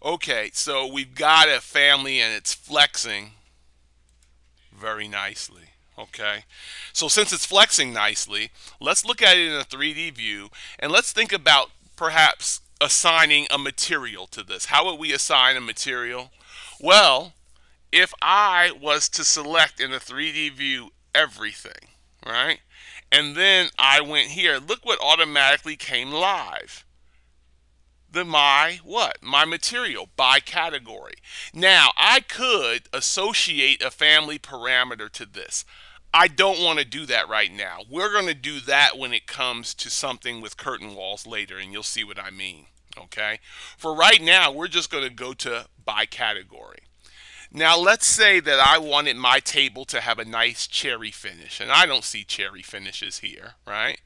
Okay, so we've got a family and it's flexing very nicely. Okay, so since it's flexing nicely, let's look at it in a 3D view and let's think about perhaps assigning a material to this. How would we assign a material? Well, if I was to select in a 3D view everything, right? And then I went here, look what automatically came live. My what? My material by category. Now, I could associate a family parameter to this. I don't want to do that right now. We're going to do that when it comes to something with curtain walls later, and you'll see what I mean. Okay? For right now, we're just going to go to by category. Now, let's say that I wanted my table to have a nice cherry finish, and I don't see cherry finishes here, right?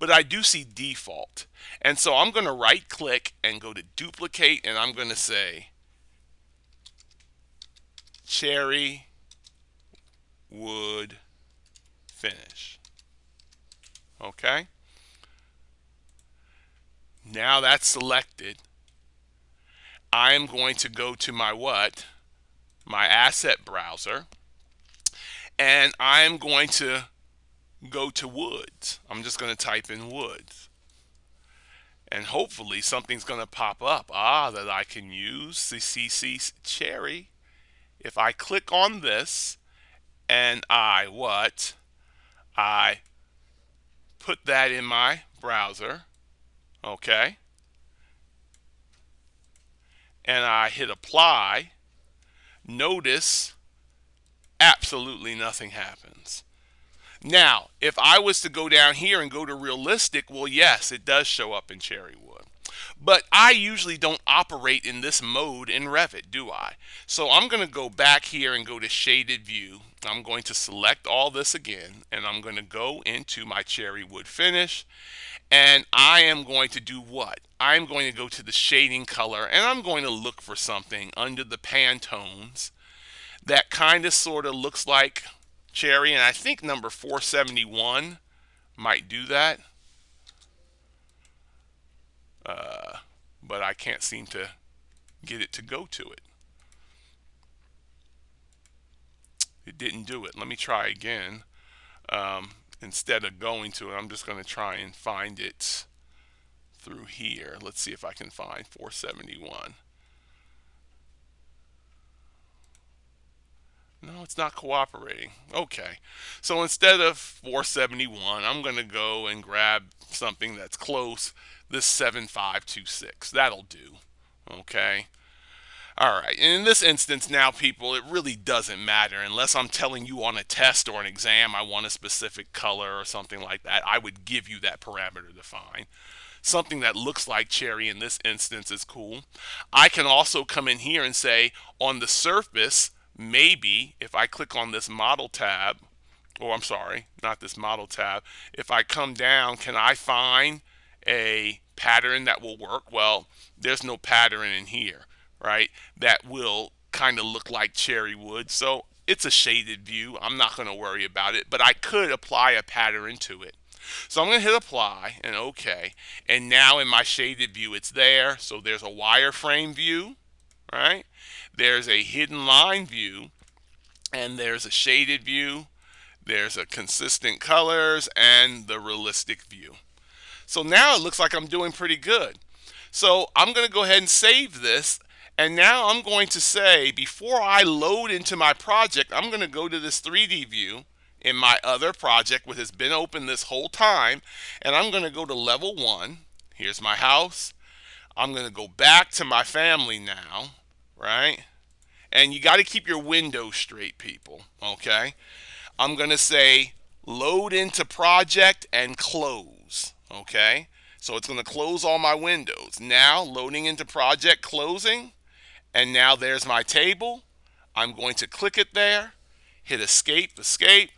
But I do see default. And so I'm going to right click and go to duplicate, and I'm going to say cherry wood finish. Okay? Now that's selected. I am going to go to my what? My asset browser, and I am going to go to woods. I'm just going to type in woods. And hopefully something's going to pop up. That I can use the CC cherry. If I click on this and I put that in my browser, okay, and I hit apply, notice absolutely nothing happens. Now, if I was to go down here and go to realistic, well, yes, it does show up in cherry wood. But I usually don't operate in this mode in Revit, do I? So I'm going to go back here and go to shaded view. I'm going to select all this again, and I'm going to go into my cherry wood finish, and I am going to do what? I'm going to go to the shading color, and I'm going to look for something under the Pantones that kind of sort of looks like cherry, and I think number 471 might do that. But I can't seem to get it to go to it. It didn't do it. Let me try again. Instead of going to it, I'm just going to try and find it through here. Let's see if I can find 471. No, it's not cooperating. Okay. So instead of 471, I'm going to go and grab something that's close. This 7526. That'll do. Okay. All right. And in this instance now, people, it really doesn't matter unless I'm telling you on a test or an exam I want a specific color or something like that. I would give you that parameter to find. Something that looks like cherry in this instance is cool. I can also come in here and say on the surface, maybe if I click on this model tab, or I'm sorry, not this model tab, if I come down, can I find a pattern that will work? Well, there's no pattern in here, right? That will kind of look like cherry wood. So it's a shaded view. I'm not going to worry about it, but I could apply a pattern to it. So I'm going to hit apply and OK. And now in my shaded view, it's there. So there's a wireframe view, right? There's a hidden line view, and there's a shaded view. There's a consistent colors and the realistic view. So now it looks like I'm doing pretty good. So I'm going to go ahead and save this. And now I'm going to say, before I load into my project, I'm going to go to this 3D view in my other project, which has been open this whole time. And I'm going to go to level 1. Here's my house. I'm going to go back to my family now, right? And you got to keep your windows straight, people, okay? I'm going to say load into project and close, okay? So it's going to close all my windows. Now loading into project, closing, and now there's my table. I'm going to click it there, hit escape, escape.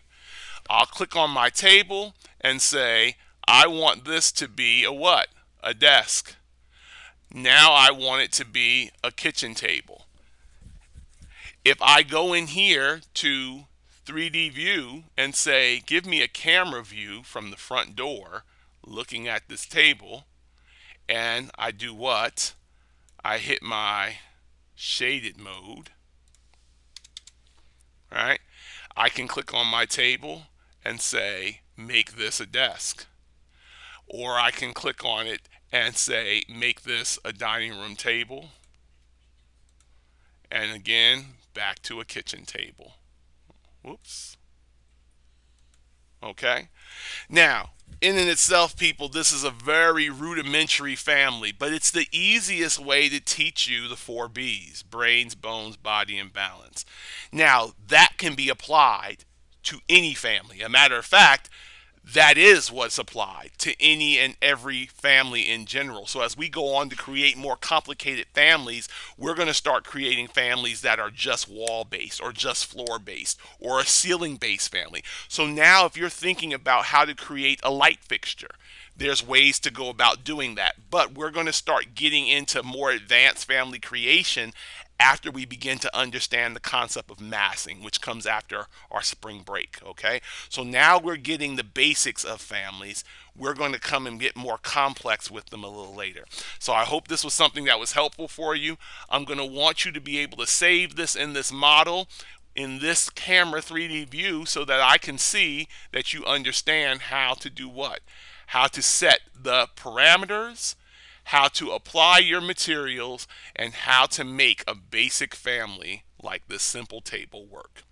I'll click on my table and say, I want this to be a what? A desk. Now I want it to be a kitchen table. If I go in here to 3D view and say, give me a camera view from the front door looking at this table, and I do what? I hit my shaded mode, right? I can click on my table and say, make this a desk. Or I can click on it and say, make this a dining room table. And again, back to a kitchen table. Whoops. Okay. Now, in and itself, people, this is a very rudimentary family, but it's the easiest way to teach you the 4 B's: brains, bones, body, and balance. Now, that can be applied to any family. A matter of fact, that is what's applied to any and every family in general. So as we go on to create more complicated families, we're going to start creating families that are just wall based or just floor based or a ceiling based family. So now if you're thinking about how to create a light fixture, there's ways to go about doing that. But we're going to start getting into more advanced family creation after we begin to understand the concept of massing, which comes after our spring break. Okay, so now we're getting the basics of families. We're going to come and get more complex with them a little later. So I hope this was something that was helpful for you. I'm going to want you to be able to save this in this model, in this camera 3D view, so that I can see that you understand how to do what? How to set the parameters, how to apply your materials, and how to make a basic family like this simple table work.